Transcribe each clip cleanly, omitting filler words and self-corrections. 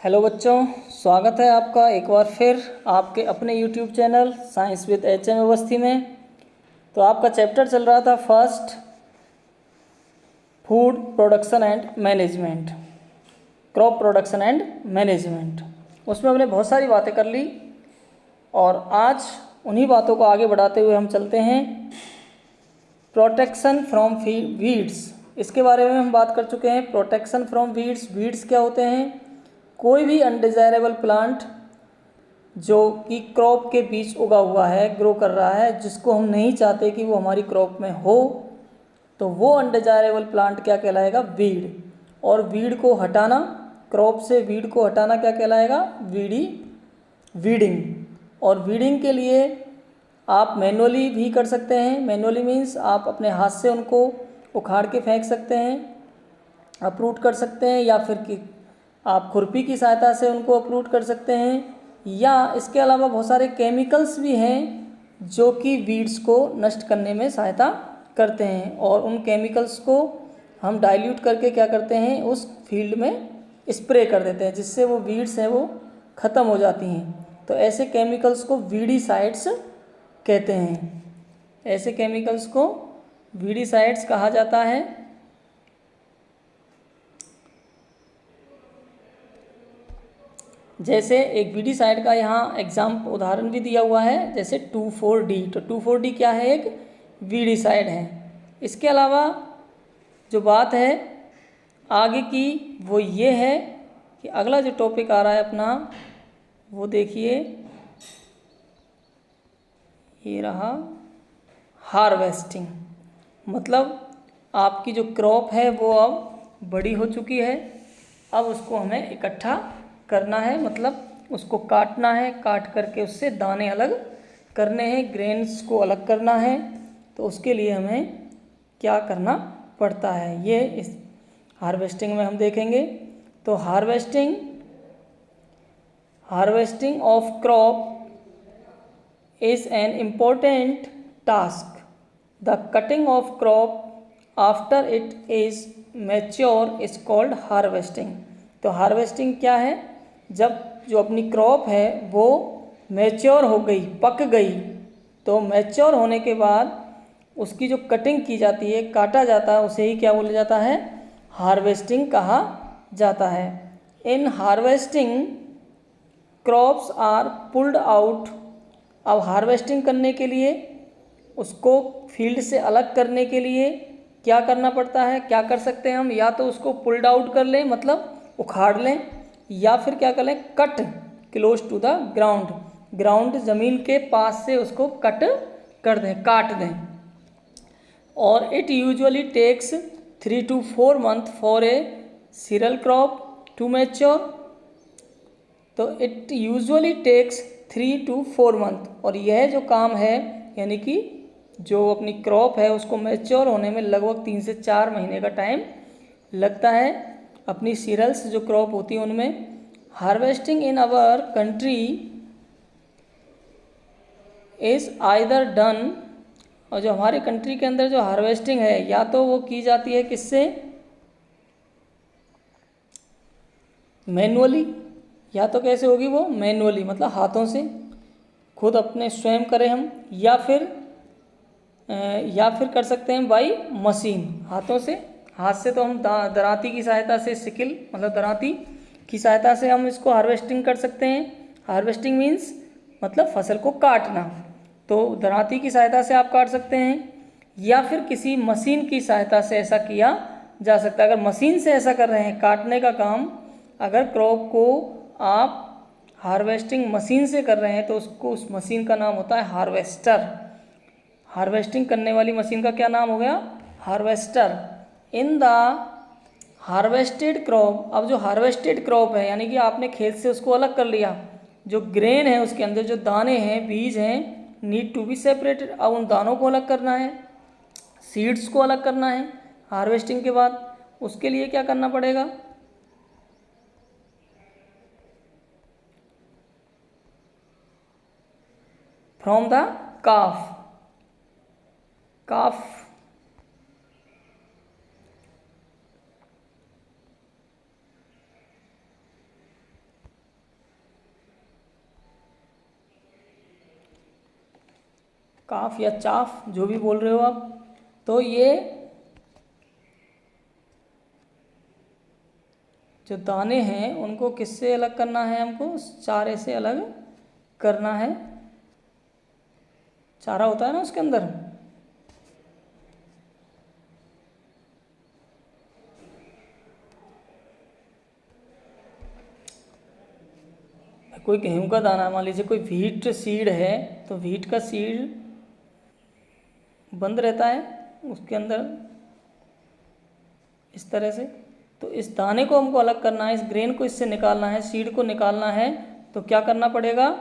Hello बच्चों, स्वागत है आपका एक बार फिर आपके अपने YouTube channel science with H M Awasthi में। तो आपका चैप्टर चल रहा था first, food production and management, crop production and management. उसमें हमने बहुत सारी बातें कर ली और आज उन्हीं बातों को आगे बढ़ाते हुए हम चलते हैं प्रोटेक्शन फ्रॉम वीड्स। इसके बारे में हम बात कर चुके हैं। प्रोटेक्शन फ्रॉम वीड्स, वीड्स क्या होते हैं? कोई भी अनडिजायरेबल प्लांट जो कि क्रॉप के बीच उगा हुआ है, ग्रो कर रहा है, जिसको हम नहीं चाहते कि वो हमारी क्रॉप में हो, तो वो अनडिजायरेबल प्लांट क्या कहलाएगा? वीड। और वीड को हटाना, क्रॉप से वीड को हटाना क्या कहलाएगा? वीडिंग। और वीडिंग के लिए आप मैनुअली भी कर सकते हैं। मैनुअली मीन्स आप अपने हाथ से उनको उखाड़ के फेंक सकते हैं, अप्रूट कर सकते हैं, या फिर कि आप खुरपी की सहायता से उनको अप्रूट कर सकते हैं। या इसके अलावा बहुत सारे केमिकल्स भी हैं जो कि वीड्स को नष्ट करने में सहायता करते हैं, और उन केमिकल्स को हम डाइल्यूट करके क्या करते हैं, उस फील्ड में स्प्रे कर देते हैं, जिससे वो वीड्स हैं वो ख़त्म हो जाती हैं। तो ऐसे केमिकल्स को वीडीसाइड्स कहते हैं। ऐसे केमिकल्स को वीडीसाइड्स कहा जाता है। जैसे एक वीडीसाइड का यहाँ उदाहरण भी दिया हुआ है, जैसे 2,4-D। तो 2,4-D क्या है? एक वीडीसाइड है। इसके अलावा जो बात है आगे की वो ये है कि अगला जो टॉपिक आ रहा है अपना, वो देखिए, ये रहा हार्वेस्टिंग। मतलब आपकी जो क्रॉप है वो अब बड़ी हो चुकी है, अब उसको हमें इकट्ठा करना है, मतलब उसको काटना है, काट करके उससे दाने अलग करने हैं, ग्रेन्स को अलग करना है। तो उसके लिए हमें क्या करना पड़ता है, ये इस हार्वेस्टिंग में हम देखेंगे। तो harvesting of crop is an important task. The cutting of crop after it is mature is called harvesting. तो हार्वेस्टिंग क्या है? जब जो अपनी क्रॉप है वो मैच्योर हो गई, पक गई, तो मैच्योर होने के बाद उसकी जो कटिंग की जाती है, काटा जाता है, उसे ही क्या बोला जाता है? हार्वेस्टिंग कहा जाता है। In harvesting crops are pulled out. अब हार्वेस्टिंग करने के लिए, उसको फील्ड से अलग करने के लिए क्या करना पड़ता है? क्या कर सकते हैं हम? या तो उसको पुल्ड आउट कर लें, मतलब उखाड़ लें, या फिर क्या कर लें, cut close to the ground, ज़मीन के पास से उसको कट कर दें, काट दें। और it usually takes 3 to 4 months for a cereal crop to mature. तो it usually takes 3 to 4 month, और यह जो काम है, यानी कि जो अपनी क्रॉप है उसको मैच्योर होने में लगभग 3 से 4 महीने का टाइम लगता है। अपनी सीरियल्स जो क्रॉप होती है उनमें harvesting in our country is either done, और जो हमारे कंट्री के अंदर जो हार्वेस्टिंग है, या तो वो की जाती है किससे? मैनुअली। या तो कैसे होगी वो? मैनुअली, मतलब हाथों से खुद अपने स्वयं करें हम, या फिर कर सकते हैं बाई मशीन, हाथों से। हाथ से तो हम दराती की सहायता से, सिकिल मतलब दराती की सहायता से हम इसको हार्वेस्टिंग कर सकते हैं। हार्वेस्टिंग मीन्स मतलब फसल को काटना, तो दराती की सहायता से आप काट सकते हैं, या फिर किसी मशीन की सहायता से ऐसा किया जा सकता है। अगर मशीन से ऐसा कर रहे हैं काटने का काम, अगर क्रॉप को आप हार्वेस्टिंग मशीन से कर रहे हैं तो उसको, उस मशीन का नाम होता है हार्वेस्टर। हार्वेस्टिंग करने वाली मशीन का क्या नाम हो गया? Harvester. In the harvested crop, अब जो हार्वेस्टेड क्रॉप है, यानी कि आपने खेत से उसको अलग कर लिया, जो ग्रेन है उसके अंदर जो दाने हैं, बीज हैं, नीड टू बी सेपरेटेड। अब उन दानों को अलग करना है, सीड्स को अलग करना है हार्वेस्टिंग के बाद। उसके लिए क्या करना पड़ेगा? फ्रॉम द काफ काफ या चाफ जो भी बोल रहे हो आप। तो ये जो दाने हैं उनको किससे अलग करना है, हमको चारे से अलग करना है। चारा होता है ना उसके अंदर, कोई गेहूं का दाना, मान लीजिए कोई व्हीट सीड है, तो व्हीट का सीड बंद रहता है उसके अंदर इस तरह से। तो इस दाने को हमको अलग करना है, इस ग्रेन को इससे निकालना है, सीड को निकालना है, तो क्या करना पड़ेगा,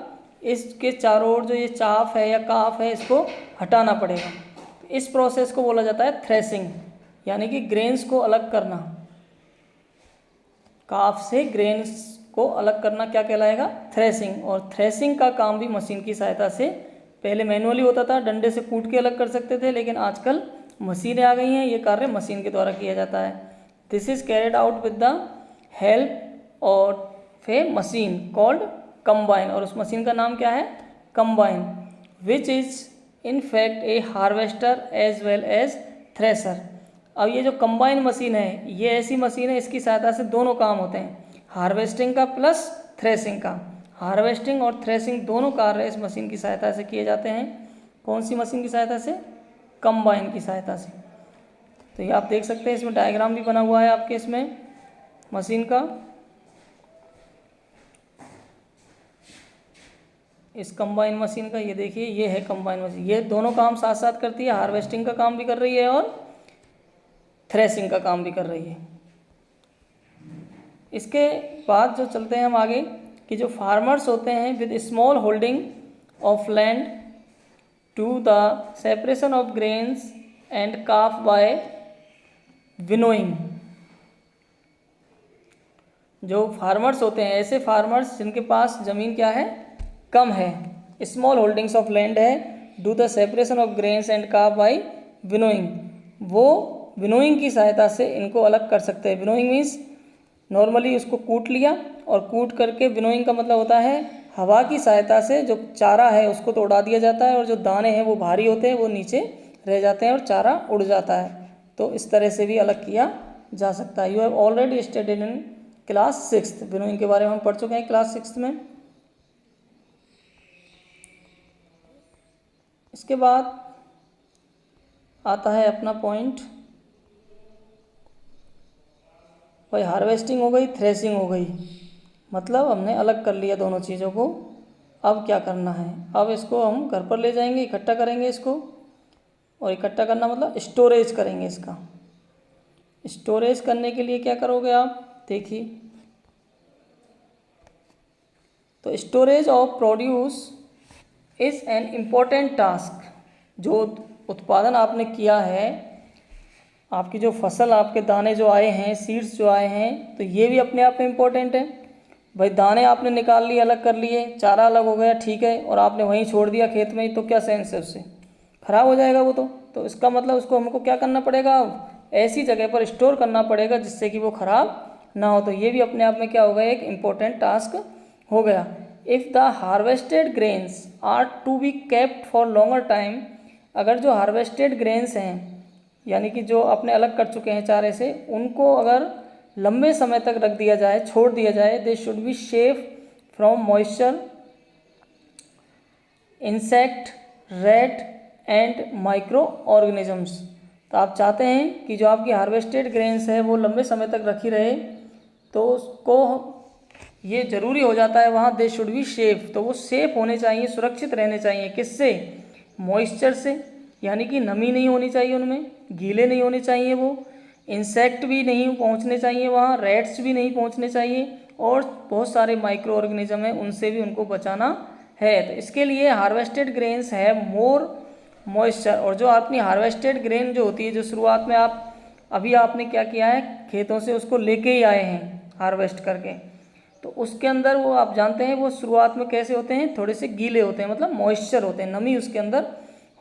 इसके चारों ओर जो ये चाफ है या काफ है इसको हटाना पड़ेगा। इस प्रोसेस को बोला जाता है थ्रेसिंग, यानी कि ग्रेन्स को अलग करना। काफ से ग्रेन्स को अलग करना क्या कहलाएगा, थ्रेसिंग। और थ्रेसिंग का काम भी मशीन की सहायता से, पहले मैनुअली होता था, डंडे से कूट के अलग कर सकते थे, लेकिन आजकल मशीनें आ गई हैं, ये कार्य मशीन के द्वारा किया जाता है। This is carried out with the help of a machine called combine, और उस मशीन का नाम क्या है, combine, which is in fact a harvester as well as thresher. अब ये जो कंबाइन मशीन है, ये ऐसी मशीन है, इसकी सहायता से दोनों काम होते हैं, हार्वेस्टिंग का प्लस थ्रेसिंग का। हार्वेस्टिंग और थ्रेसिंग दोनों कार्य इस मशीन की सहायता से किए जाते हैं। कौन सी मशीन की सहायता से, कंबाइन की सहायता से। तो ये आप देख सकते हैं, इसमें डायग्राम भी बना हुआ है आपके इसमें मशीन का। इस कंबाइन मशीन का ये देखिए, ये है कंबाइन मशीन, ये दोनों काम साथ साथ करती है, हार्वेस्टिंग का काम भी कर रही है और थ्रेसिंग का काम भी कर रही है। इसके बाद जो चलते हैं हम आगे, कि जो फार्मर्स होते हैं with small holding of land to the separation of grains and chaff by winnowing. जो फार्मर्स होते हैं, ऐसे फार्मर्स जिनके पास ज़मीन क्या है, कम है, स्मॉल होल्डिंग्स ऑफ लैंड है, do the separation of grains and chaff by winnowing, वो विनोइंग की सहायता से इनको अलग कर सकते हैं। विनोइंग मीन्स नॉर्मली उसको कूट लिया, और कूट करके, विनोइंग का मतलब होता है हवा की सहायता से जो चारा है उसको तो उड़ा दिया जाता है, और जो दाने हैं वो भारी होते हैं, वो नीचे रह जाते हैं और चारा उड़ जाता है। तो इस तरह से भी अलग किया जा सकता है। You have already studied in class 6, winnowing के बारे में हम पढ़ चुके हैं क्लास 6 में। इसके बाद आता है अपना पॉइंट, भाई हार्वेस्टिंग हो गई, थ्रेसिंग हो गई, मतलब हमने अलग कर लिया दोनों चीज़ों को। अब क्या करना है, अब इसको हम घर पर ले जाएंगे, इकट्ठा करेंगे इसको, और इकट्ठा करना मतलब स्टोरेज करेंगे इसका। स्टोरेज करने के लिए क्या करोगे आप, देखिए, तो storage of produce is an important task. जो उत्पादन आपने किया है, आपकी जो फसल, आपके दाने जो आए हैं, सीड्स जो आए हैं, तो ये भी अपने आप में इम्पोर्टेंट है। भाई दाने आपने निकाल लिए, अलग कर लिए, चारा अलग हो गया, ठीक है, और आपने वहीं छोड़ दिया खेत में ही, तो क्या सेंस है, उससे खराब हो जाएगा वो तो इसका मतलब उसको हमको क्या करना पड़ेगा, अब ऐसी जगह पर स्टोर करना पड़ेगा जिससे कि वो खराब ना हो। तो ये भी अपने आप में क्या होगा, एक इम्पोर्टेंट टास्क हो गया। If the harvested grains are to be kept for longer time, अगर जो हार्वेस्टेड ग्रेन्स हैं, यानी कि जो आपने अलग कर चुके हैं चारे से, उनको अगर लंबे समय तक रख दिया जाए, छोड़ दिया जाए, they should be safe from moisture, insect, rat and micro organisms. तो आप चाहते हैं कि जो आपकी हार्वेस्टेड ग्रेन्स है वो लंबे समय तक रखी रहे, तो उसको ये ज़रूरी हो जाता है वहाँ, दे शुड बी सेफ, तो वो सेफ होने चाहिए, सुरक्षित रहने चाहिए। किससे, मॉइस्चर से, यानी कि नमी नहीं होनी चाहिए उनमें, गीले नहीं होने चाहिए वो, इंसेक्ट भी नहीं पहुंचने चाहिए वहाँ, रैट्स भी नहीं पहुंचने चाहिए, और बहुत सारे माइक्रो ऑर्गेनिज्म हैं उनसे भी उनको बचाना है। तो इसके लिए हार्वेस्टेड ग्रेन्स है मोर मॉइस्चर, और जो अपनी हार्वेस्टेड ग्रेन जो होती है, जो शुरुआत में अभी आपने क्या किया है, खेतों से उसको लेके ही आए हैं हार्वेस्ट करके, तो उसके अंदर वो आप जानते हैं वो शुरुआत में कैसे होते हैं, थोड़े से गीले होते हैं, मतलब मॉइस्चर होते हैं, नमी उसके अंदर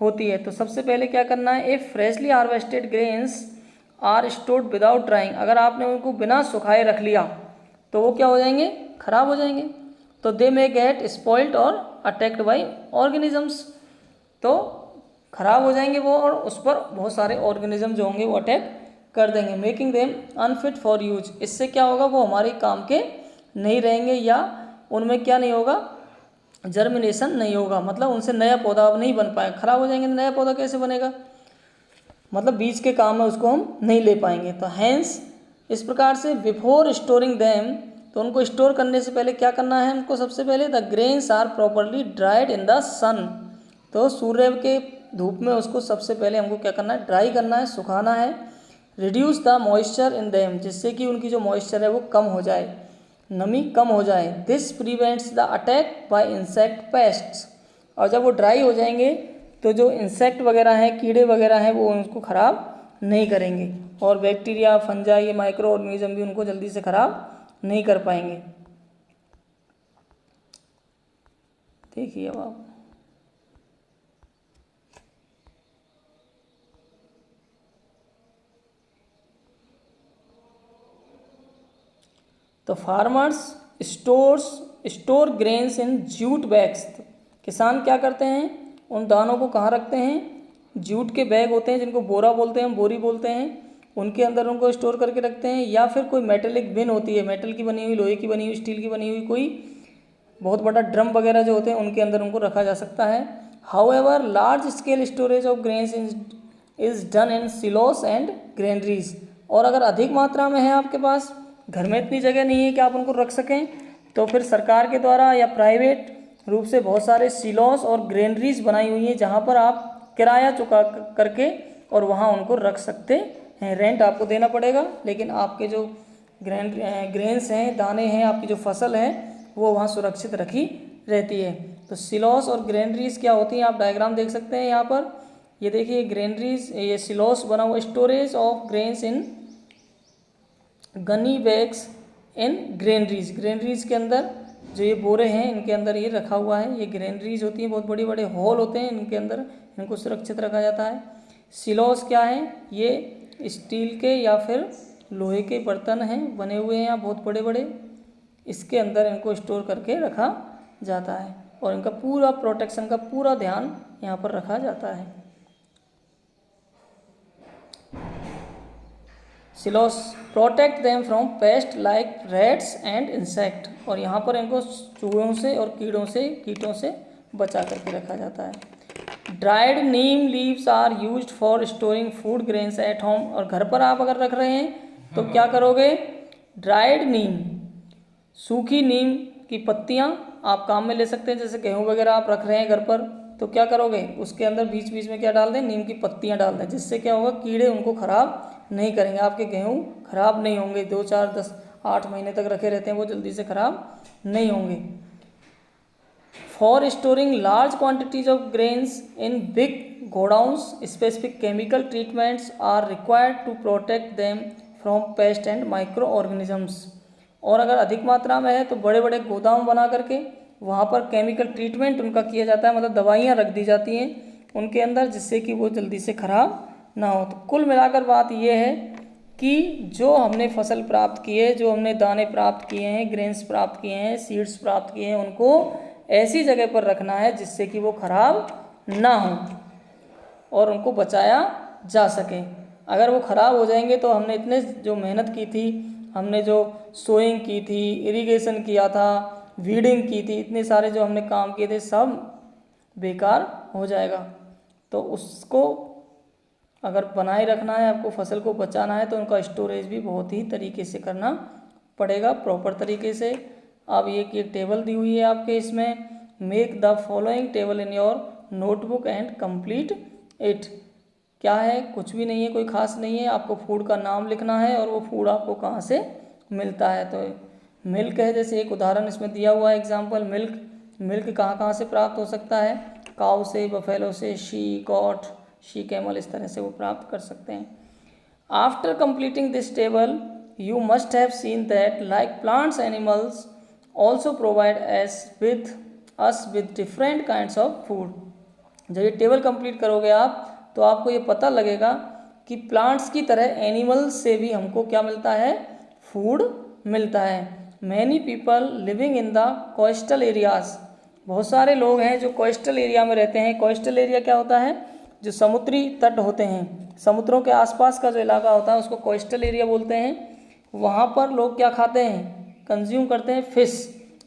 होती है। तो सबसे पहले क्या करना है, a freshly harvested grains are stored without drying, अगर आपने उनको बिना सुखाए रख लिया तो वो क्या हो जाएंगे, खराब हो जाएंगे। तो दे मे गेट स्पॉइल्ड और अटैक्ड बाई ऑर्गेनिजम्स, तो ख़राब हो जाएंगे वो, और उस पर बहुत सारे ऑर्गेनिज्म जो होंगे वो अटैक कर देंगे, making them unfit for use. इससे क्या होगा, वो हमारे काम के नहीं रहेंगे, या उनमें क्या नहीं होगा, जर्मिनेशन नहीं होगा, मतलब उनसे नया पौधा नहीं बन पाएगा। खराब हो जाएंगे तो नया पौधा कैसे बनेगा, मतलब बीज के काम में उसको हम नहीं ले पाएंगे। तो हैंस इस प्रकार से बिफोर स्टोरिंग देम, तो उनको स्टोर करने से पहले क्या करना है हमको, सबसे पहले the grains are properly dried in the sun. तो सूर्य के धूप में उसको सबसे पहले हमको क्या करना है, ड्राई करना है, सुखाना है। Reduce the moisture in them, जिससे कि उनकी जो मॉइस्चर है वो कम हो जाए, नमी कम हो जाए। This prevents the attack by insect pests. और जब वो ड्राई हो जाएंगे तो जो इंसेक्ट वगैरह हैं, कीड़े वगैरह हैं, वो उनको ख़राब नहीं करेंगे, और बैक्टीरिया, फंजाई, ये माइक्रो ऑर्गेनिज्म भी उनको जल्दी से ख़राब नहीं कर पाएंगे। देखिए अब आप तो farmers store grains in jute bags. किसान क्या करते हैं, उन दानों को कहाँ रखते हैं, जूट के बैग होते हैं जिनको बोरा बोलते हैं, बोरी बोलते हैं, उनके अंदर उनको स्टोर करके रखते हैं। या फिर कोई मेटेलिक बिन होती है, मेटल की बनी हुई, लोहे की बनी हुई, स्टील की बनी हुई कोई बहुत बड़ा ड्रम वगैरह जो होते हैं, उनके अंदर उनको रखा जा सकता है। However large scale storage of grains is done in silos and granaries. और अगर अधिक मात्रा में है आपके पास, घर में इतनी जगह नहीं है कि आप उनको रख सकें, तो फिर सरकार के द्वारा या प्राइवेट रूप से बहुत सारे सिलोस और ग्रेनरीज बनाई हुई हैं, जहाँ पर आप किराया चुका करके और वहाँ उनको रख सकते हैं। रेंट आपको देना पड़ेगा, लेकिन आपके जो ग्रेन्स हैं, दाने हैं, आपकी जो फसल है वो वहाँ सुरक्षित रखी रहती है। तो सिलोस और ग्रेनरीज क्या होती हैं, आप डायग्राम देख सकते हैं यहाँ पर। ये देखिए ग्रेनरीज, ये सिलोस बना हुआ, storage of grains in Ghani bags in granaries. Granaries के अंदर जो ये बोरे हैं, इनके अंदर ये रखा हुआ है। ये ग्रेनरीज होती हैं, बहुत बड़े बड़े हॉल होते हैं, इनके अंदर इनको सुरक्षित रखा जाता है। सिलोस क्या है, ये स्टील के या फिर लोहे के बर्तन हैं, बने हुए हैं यहाँ बहुत बड़े बड़े, इसके अंदर इनको स्टोर करके रखा जाता है, और इनका पूरा प्रोटेक्शन का पूरा ध्यान यहाँ पर रखा जाता है। Silos protect them from paste like rats and insect. और यहाँ पर इनको चूहों से और कीटों से बचा करके रखा जाता है। Dried neem leaves are used for storing food grains at home. और घर पर आप अगर रख रहे हैं तो क्या करोगे, ड्राइड नीम, सूखी नीम की पत्तियाँ आप काम में ले सकते हैं। जैसे गेहूँ वगैरह आप रख रहे हैं घर पर, तो क्या करोगे, उसके अंदर बीच बीच में क्या डाल दें, नीम की पत्तियाँ डाल दें, जिससे क्या होगा, कीड़े उनको ख़राब नहीं करेंगे, आपके गेहूँ खराब नहीं होंगे। 2, 4, 10, 8 महीने तक रखे रहते हैं, वो जल्दी से ख़राब नहीं होंगे। For storing large quantities of grains in big godowns, specific chemical treatments are required to protect them from pest and micro organisms. और अगर अधिक मात्रा में है तो बड़े बड़े गोदाम बना करके वहाँ पर केमिकल ट्रीटमेंट उनका किया जाता है, मतलब दवाइयाँ रख दी जाती हैं उनके अंदर, जिससे कि वो जल्दी से ख़राब ना हो। तो कुल मिलाकर बात ये है कि जो हमने फसल प्राप्त की है, जो हमने दाने प्राप्त किए हैं, ग्रेन्स प्राप्त किए हैं, सीड्स प्राप्त किए हैं, उनको ऐसी जगह पर रखना है जिससे कि वो ख़राब ना हो और उनको बचाया जा सके। अगर वो ख़राब हो जाएंगे तो हमने इतने जो मेहनत की थी, हमने जो सोइंग की थी, इरिगेशन किया था, वीडिंग की थी, इतने सारे जो हमने काम किए थे, सब बेकार हो जाएगा। तो उसको अगर बनाए रखना है, आपको फसल को बचाना है, तो उनका स्टोरेज भी बहुत ही तरीके से करना पड़ेगा, प्रॉपर तरीके से। अब ये एक टेबल दी हुई है आपके, इसमें make the following table in your notebook and complete it. क्या है, कुछ भी नहीं है, कोई खास नहीं है, आपको फूड का नाम लिखना है और वो फूड आपको कहाँ से मिलता है। तो मिल्क है, जैसे एक उदाहरण इसमें दिया हुआ है एग्जाम्पल, मिल्क कहाँ कहाँ से प्राप्त हो सकता है, काऊ से, बफेलो से, शी गॉट, शी कैमल, इस तरह से वो प्राप्त कर सकते हैं। After completing this table you must have seen that like plants animals also provide us with different kinds of food. जब ये टेबल कंप्लीट करोगे आप, तो आपको ये पता लगेगा कि प्लांट्स की तरह एनिमल्स से भी हमको क्या मिलता है, फूड मिलता है। Many people living in the coastal areas, बहुत सारे लोग हैं जो कोस्टल एरिया में रहते हैं। कोस्टल एरिया क्या होता है, जो समुद्री तट होते हैं, समुद्रों के आसपास का जो इलाका होता है उसको कोस्टल एरिया बोलते हैं। वहाँ पर लोग क्या खाते हैं, कंज्यूम करते हैं फिश,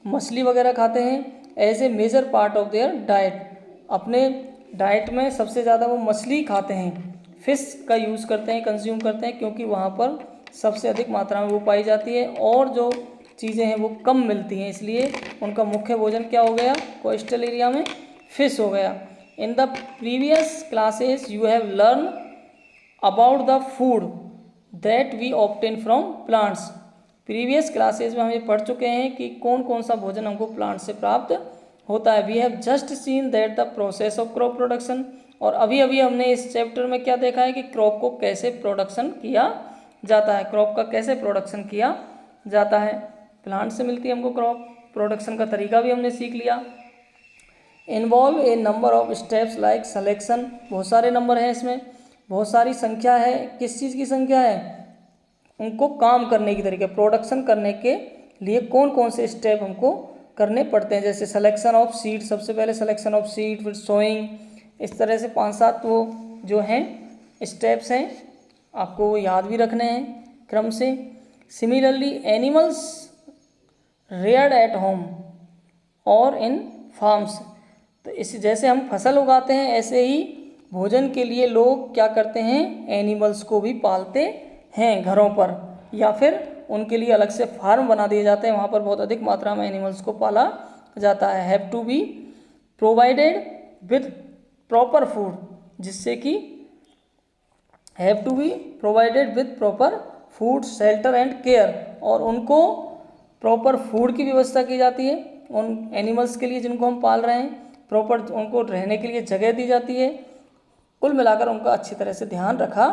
मछली वगैरह खाते हैं as a major part of their diet. अपने डाइट में सबसे ज़्यादा वो मछली खाते हैं, फिश का यूज़ करते हैं, कंज्यूम करते हैं, क्योंकि वहाँ पर सबसे अधिक मात्रा में वो पाई जाती है और जो चीज़ें हैं वो कम मिलती हैं, इसलिए उनका मुख्य भोजन क्या हो गया कोस्टल एरिया में, फिश हो गया। In the previous classes you have learn about the food that we obtain from plants. Previous classes में हम ये पढ़ चुके हैं कि कौन कौन सा भोजन हमको प्लांट से प्राप्त होता है। We have just seen that the process of crop production, और अभी अभी हमने इस चैप्टर में क्या देखा है कि क्रॉप को कैसे प्रोडक्शन किया जाता है, क्रॉप का कैसे प्रोडक्शन किया जाता है। प्लांट से मिलती है हमको क्रॉप, प्रोडक्शन का तरीका भी हमने सीख लिया। Involve A number of steps like selection, बहुत सारे नंबर हैं इसमें, बहुत सारी संख्या है। किस चीज़ की संख्या है, उनको काम करने की तरीके, प्रोडक्शन करने के लिए कौन कौन से स्टेप हमको करने पड़ते हैं। जैसे सिलेक्शन ऑफ सीड, सबसे पहले सिलेक्शन ऑफ सीड, फिर सोइंग, इस तरह से 5-7 वो जो हैं स्टेप्स हैं, आपको वो याद भी रखने हैं क्रम से। Similarly animals reared eight home और इन फार्म्स, तो इस जैसे हम फसल उगाते हैं ऐसे ही भोजन के लिए लोग क्या करते हैं, एनिमल्स को भी पालते हैं घरों पर, या फिर उनके लिए अलग से फार्म बना दिए जाते हैं, वहाँ पर बहुत अधिक मात्रा में एनिमल्स को पाला जाता है। Have to be provided with proper food, जिससे कि have to be provided with proper food shelter and care, और उनको प्रॉपर फूड की व्यवस्था की जाती है उन एनिमल्स के लिए जिनको हम पाल रहे हैं, प्रॉपर उनको रहने के लिए जगह दी जाती है। कुल मिलाकर उनका अच्छी तरह से ध्यान रखा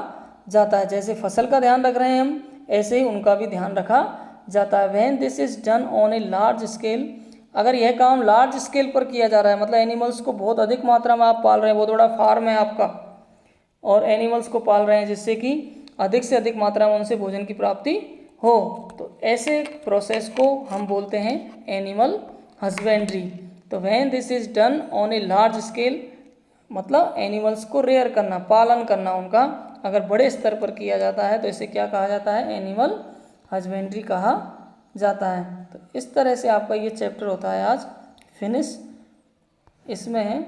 जाता है। जैसे फसल का ध्यान रख रहे हैं हम, ऐसे ही उनका भी ध्यान रखा जाता है। When this is done on a large scale, अगर यह काम लार्ज स्केल पर किया जा रहा है, मतलब एनिमल्स को बहुत अधिक मात्रा में आप पाल रहे हैं, बहुत बड़ा फार्म है आपका और एनिमल्स को पाल रहे हैं जिससे कि अधिक से अधिक मात्रा में उनसे भोजन की प्राप्ति हो, तो ऐसे प्रोसेस को हम बोलते हैं एनिमल हस्बेंड्री। तो when this is done on a large scale, मतलब एनिमल्स को रेयर करना, पालन करना उनका अगर बड़े स्तर पर किया जाता है तो इसे क्या कहा जाता है, एनिमल हस्बेंड्री कहा जाता है। तो इस तरह से आपका ये चैप्टर होता है आज फिनिश। इसमें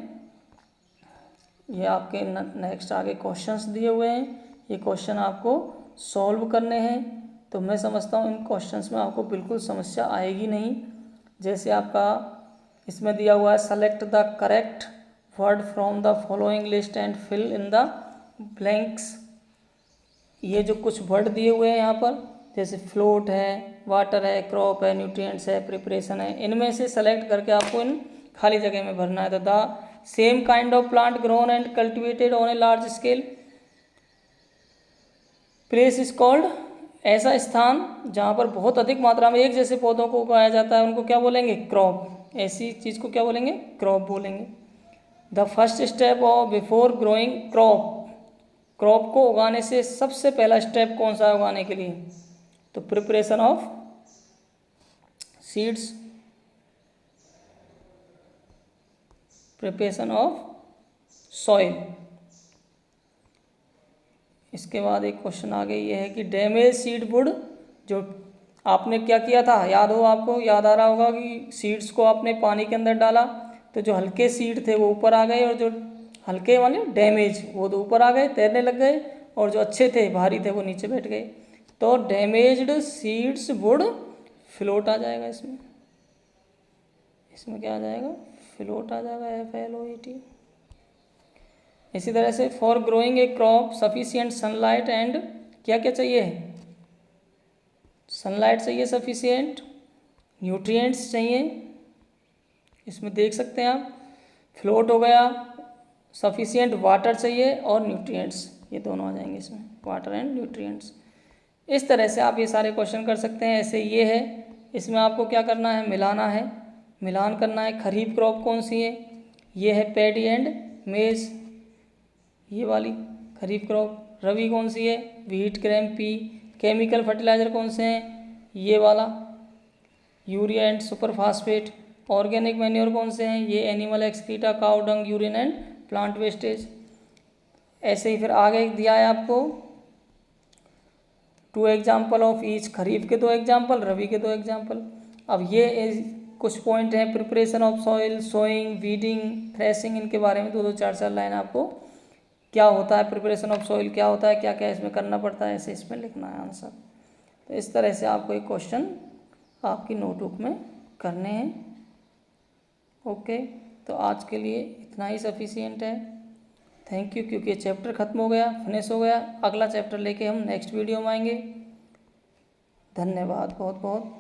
ये आपके नेक्स्ट आगे क्वेश्चंस दिए हुए हैं, ये क्वेश्चन आपको सॉल्व करने हैं। तो मैं समझता हूँ इन क्वेश्चंस में आपको बिल्कुल समस्या आएगी नहीं। जैसे आपका इसमें दिया हुआ है select the correct word from the following list and fill in the blanks. ये जो कुछ वर्ड दिए हुए हैं यहाँ पर, जैसे फ्लोट है, वाटर है, क्रॉप है, न्यूट्रिएंट्स है, प्रिपरेशन है, इनमें से सेलेक्ट करके आपको इन खाली जगह में भरना है। तो the same kind of plant grown and cultivated on a large scale place is called, ऐसा स्थान जहाँ पर बहुत अधिक मात्रा में एक जैसे पौधों को उगाया जाता है उनको क्या बोलेंगे, क्रॉप। ऐसी चीज़ को क्या बोलेंगे, क्रॉप बोलेंगे। The first step of before growing crop, crop को उगाने से सबसे पहला स्टेप कौन सा है उगाने के लिए, तो preparation of seeds, preparation of soil. इसके बाद एक क्वेश्चन आगे ये है कि डैमेज सीड वुड, जो आपने क्या किया था, याद हो आपको, याद आ रहा होगा कि सीड्स को आपने पानी के अंदर डाला तो जो हल्के सीड थे वो ऊपर आ गए और जो हल्के वाले डैमेज वो तो ऊपर आ गए, तैरने लग गए, और जो अच्छे थे भारी थे वो नीचे बैठ गए। तो डैमेज्ड सीड्स वुड फ्लोट आ जाएगा इसमें, इसमें क्या आ जाएगा, फ्लोट आ जाएगा, FLOAT। इसी तरह से for growing A crop sufficient sunlight and, क्या क्या चाहिए, सनलाइट चाहिए सफिशिएंट, न्यूट्रिएंट्स चाहिए, इसमें देख सकते हैं आप, फ्लोट हो गया, सफिशिएंट वाटर चाहिए और न्यूट्रिएंट्स, ये दोनों आ जाएंगे इसमें, वाटर एंड न्यूट्रिएंट्स। इस तरह से आप ये सारे क्वेश्चन कर सकते हैं। ऐसे ये है, इसमें आपको क्या करना है, मिलाना है, मिलान करना है। खरीफ क्रॉप कौन सी है, ये है पैडी एंड मेज, ये वाली खरीफ क्रॉप। रबी कौन सी है, व्हीट, ग्राम, पी। केमिकल फर्टिलाइज़र कौन से हैं, ये वाला urea and super phosphate. Organic manure कौन से हैं, ये animal excreta, cow dung, urine and plant wastage. ऐसे ही फिर आगे दिया है आपको 2 एग्जाम्पल ऑफ ईच, खरीफ के 2 एग्जाम्पल, रबी के 2 एग्जाम्पल। अब ये कुछ पॉइंट हैं, preparation of soil, sowing, weeding, threshing, इनके बारे में 2-2 4-4 लाइन आपको क्या होता है प्रिपरेशन ऑफ सॉइल, क्या होता है, क्या क्या इसमें करना पड़ता है, ऐसे इसमें लिखना है आंसर। तो इस तरह से आपको एक क्वेश्चन आपकी नोटबुक में करने हैं। ओके, तो आज के लिए इतना ही सफिशियंट है। थैंक यू, क्योंकि चैप्टर ख़त्म हो गया, फिनिश हो गया। अगला चैप्टर लेके हम नेक्स्ट वीडियो में आएंगे। धन्यवाद बहुत बहुत।